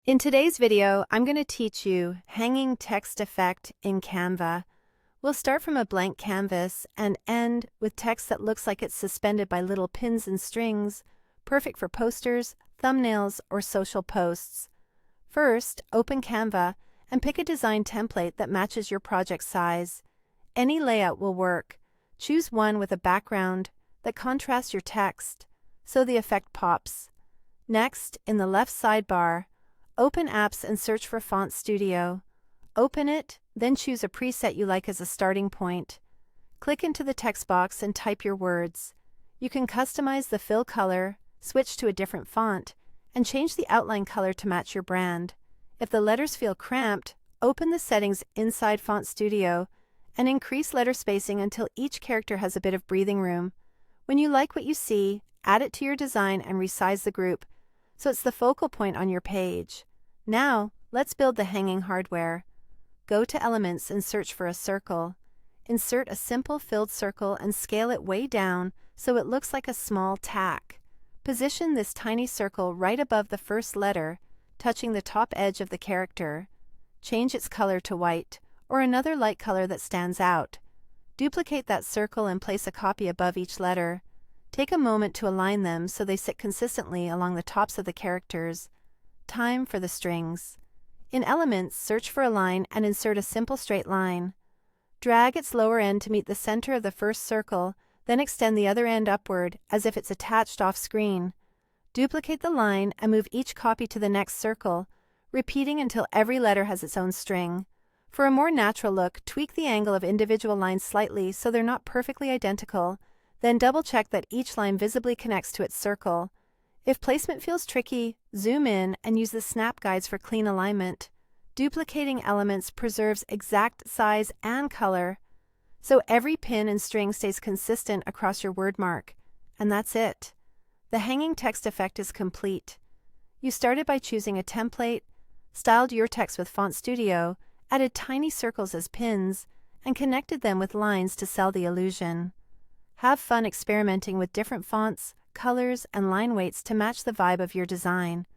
In today's video, I'm going to teach you hanging text effect in Canva. We'll start from a blank canvas and end with text that looks like it's suspended by little pins and strings, perfect for posters, thumbnails, or social posts. First, open Canva and pick a design template that matches your project size. Any layout will work. Choose one with a background that contrasts your text, so the effect pops. Next, in the left sidebar, open Apps and search for Font Studio. Open it, then choose a preset you like as a starting point. Click into the text box and type your words. You can customize the fill color, switch to a different font, and change the outline color to match your brand. If the letters feel cramped, open the settings inside Font Studio and increase letter spacing until each character has a bit of breathing room. When you like what you see, add it to your design and resize the group so it's the focal point on your page. Now, let's build the hanging hardware. Go to Elements and search for a circle. Insert a simple filled circle and scale it way down so it looks like a small tack. Position this tiny circle right above the first letter, touching the top edge of the character. Change its color to white, or another light color that stands out. Duplicate that circle and place a copy above each letter. Take a moment to align them so they sit consistently along the tops of the characters. Time for the strings. In Elements, search for a line and insert a simple straight line. Drag its lower end to meet the center of the first circle, then extend the other end upward as if it's attached off screen. Duplicate the line and move each copy to the next circle, repeating until every letter has its own string. For a more natural look, tweak the angle of individual lines slightly so they're not perfectly identical. Then double-check that each line visibly connects to its circle. If placement feels tricky, zoom in and use the snap guides for clean alignment. Duplicating elements preserves exact size and color, so every pin and string stays consistent across your word mark. And that's it. The hanging text effect is complete. You started by choosing a template, styled your text with Font Studio, added tiny circles as pins, and connected them with lines to sell the illusion. Have fun experimenting with different fonts, colors, and line weights to match the vibe of your design.